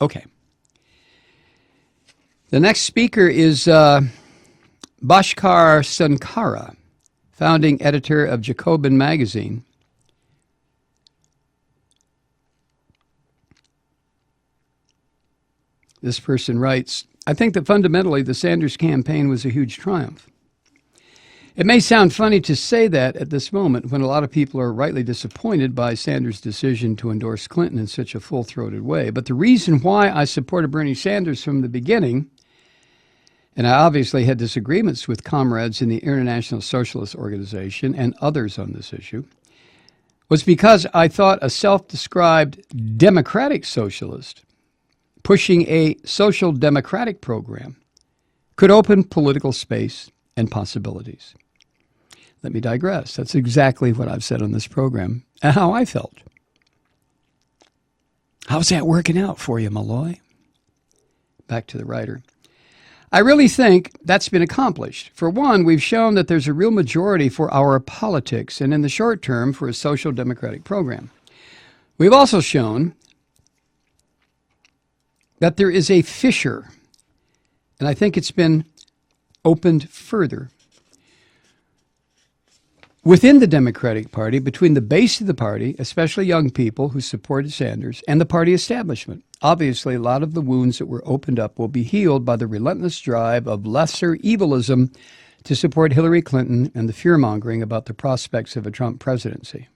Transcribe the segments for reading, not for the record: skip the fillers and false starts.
Okay. The next speaker is Bhaskar Sunkara, founding editor of Jacobin magazine. This person writes, I think that fundamentally the Sanders campaign was a huge triumph. It may sound funny to say that at this moment when a lot of people are rightly disappointed by Sanders' decision to endorse Clinton in such a full-throated way. But the reason why I supported Bernie Sanders from the beginning, and I obviously had disagreements with comrades in the International Socialist Organization and others on this issue, was because I thought a self-described democratic socialist pushing a social democratic program could open political space and possibilities. Let me digress. That's exactly what I've said on this program and how I felt. How's that working out for you, Malloy? Back to the writer. I really think that's been accomplished. For one, we've shown that there's a real majority for our politics and in the short term for a social democratic program. We've also shown that there is a fissure, and I think it's been opened further within the Democratic Party, between the base of the party, especially young people who supported Sanders, and the party establishment. Obviously, a lot of the wounds that were opened up will be healed by the relentless drive of lesser evilism to support Hillary Clinton and the fear-mongering about the prospects of a Trump presidency.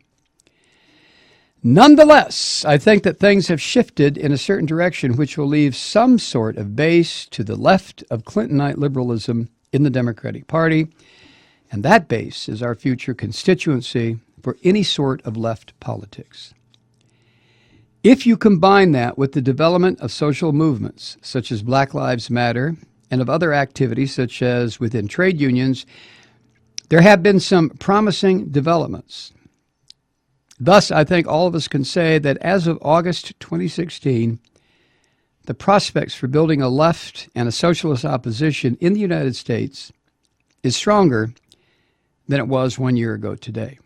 Nonetheless, I think that things have shifted in a certain direction which will leave some sort of base to the left of Clintonite liberalism in the Democratic Party, and that base is our future constituency for any sort of left politics. If you combine that with the development of social movements, such as Black Lives Matter, and of other activities, such as within trade unions, there have been some promising developments. Thus, I think all of us can say that as of August 2016, the prospects for building a left and a socialist opposition in the United States is stronger than it was 1 year ago today.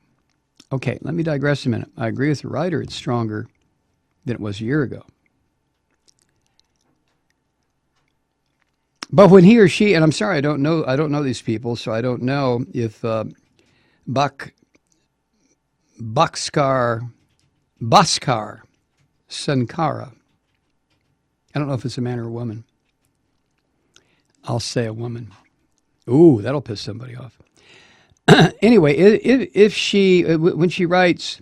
Okay, let me digress a minute. I agree with the writer, it's stronger than it was a year ago. But when he or she, and I'm sorry, I don't know these people, so I don't know if Bhaskar Sunkara, I don't know if it's a man or a woman. I'll say a woman. Ooh, that'll piss somebody off. Anyway, if she, when she writes,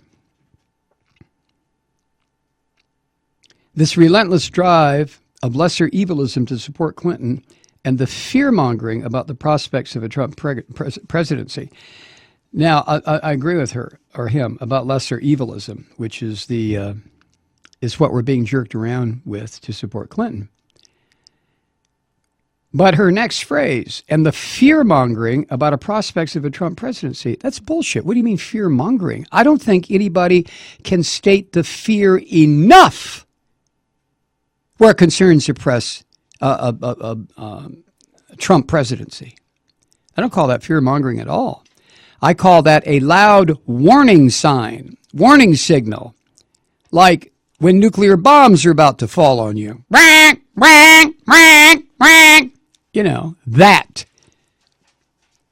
this relentless drive of lesser evilism to support Clinton and the fear-mongering about the prospects of a Trump presidency. Now, I agree with her or him about lesser evilism, which is is what we're being jerked around with to support Clinton. But her next phrase, and the fear-mongering about the prospects of a Trump presidency, that's bullshit. What do you mean fear-mongering? I don't think anybody can state the fear enough where it concerns a Trump presidency. I don't call that fear-mongering at all. I call that a loud warning sign, warning signal, like when nuclear bombs are about to fall on you. You know, that.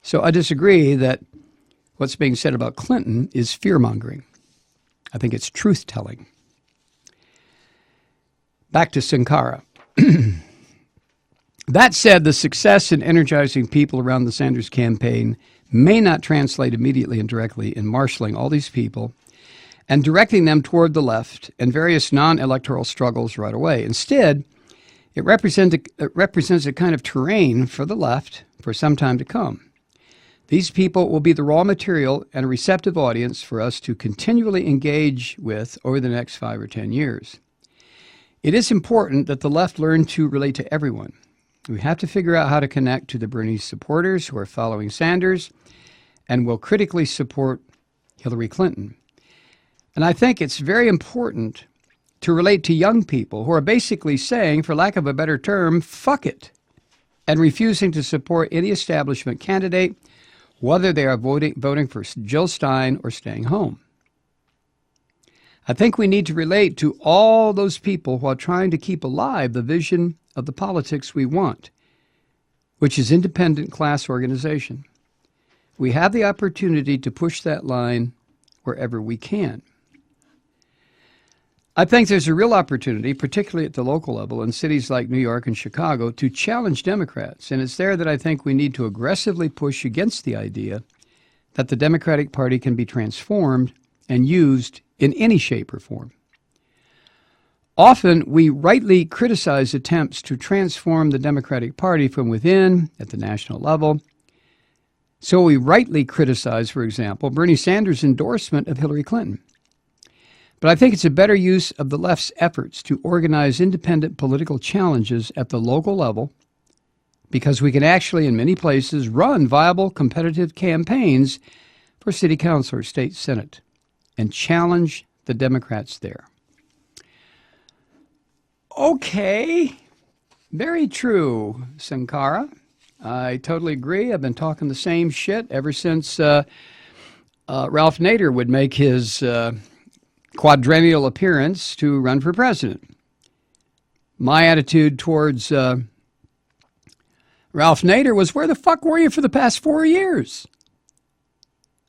So I disagree that what's being said about Clinton is fear-mongering. I think it's truth-telling. Back to Sunkara. That said, the success in energizing people around the Sanders campaign may not translate immediately and directly in marshaling all these people and directing them toward the left and various non-electoral struggles right away. Instead, it represents a kind of terrain for the left for some time to come. These people will be the raw material and a receptive audience for us to continually engage with over the next 5 or 10 years. It is important that the left learn to relate to everyone. We have to figure out how to connect to the Bernie supporters who are following Sanders and will critically support Hillary Clinton. And I think it's very important to relate to young people who are basically saying, for lack of a better term, fuck it, and refusing to support any establishment candidate, whether they are voting for Jill Stein or staying home. I think we need to relate to all those people while trying to keep alive the vision of the politics we want, which is independent class organization. We have the opportunity to push that line wherever we can. I think there's a real opportunity, particularly at the local level in cities like New York and Chicago, to challenge Democrats. And it's there that I think we need to aggressively push against the idea that the Democratic Party can be transformed and used in any shape or form. Often, we rightly criticize attempts to transform the Democratic Party from within at the national level. So we rightly criticize, for example, Bernie Sanders' endorsement of Hillary Clinton. But I think it's a better use of the left's efforts to organize independent political challenges at the local level, because we can actually, in many places, run viable competitive campaigns for city council or state senate and challenge the Democrats there. Okay, very true, Sunkara. I totally agree. I've been talking the same shit ever since Ralph Nader would make his quadrennial appearance to run for president. My attitude towards Ralph Nader was, where the fuck were you for the past 4 years?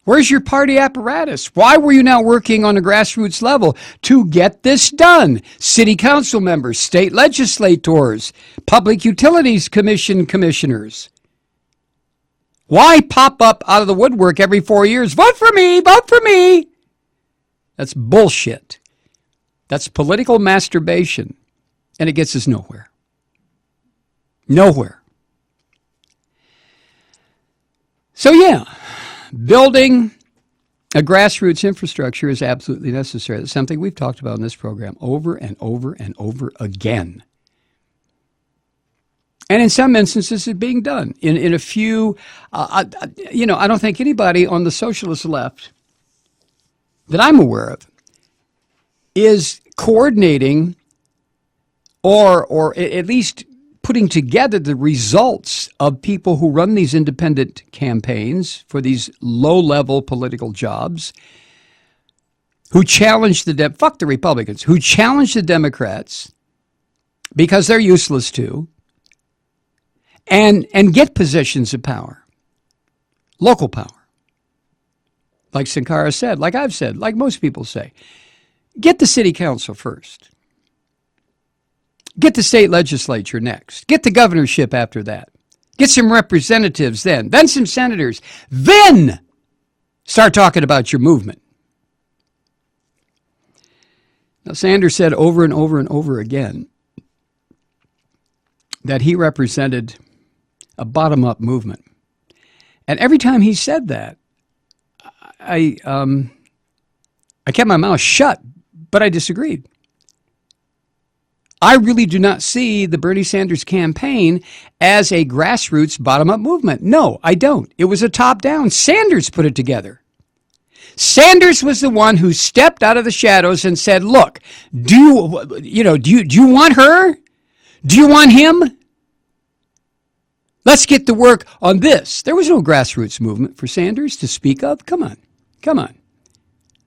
Where's your party apparatus? Why were you not working on a grassroots level to get this done? City council members, state legislators, Public Utilities Commission commissioners. Why pop up out of the woodwork every 4 years? Vote for me, vote for me. That's bullshit. That's political masturbation, and it gets us nowhere. Nowhere. So yeah, building a grassroots infrastructure is absolutely necessary. That's something we've talked about in this program over and over and over again. And in some instances, it's being done. In a few, I don't think anybody on the socialist left that I'm aware of is coordinating or at least putting together the results of people who run these independent campaigns for these low-level political jobs, who challenge fuck the Republicans, who challenge the Democrats because they're useless too, and get positions of power, local power. Like Sunkara said, like I've said, like most people say, get the city council first. Get the state legislature next. Get the governorship after that. Get some representatives then some senators. Then start talking about your movement. Now, Sanders said over and over and over again that he represented a bottom-up movement. And every time he said that, I kept my mouth shut, but I disagreed. I really do not see the Bernie Sanders campaign as a grassroots bottom-up movement. No, I don't. It was a top-down. Sanders put it together. Sanders was the one who stepped out of the shadows and said, look, do you want her? Do you want him? Let's get to work on this. There was no grassroots movement for Sanders to speak of. Come on.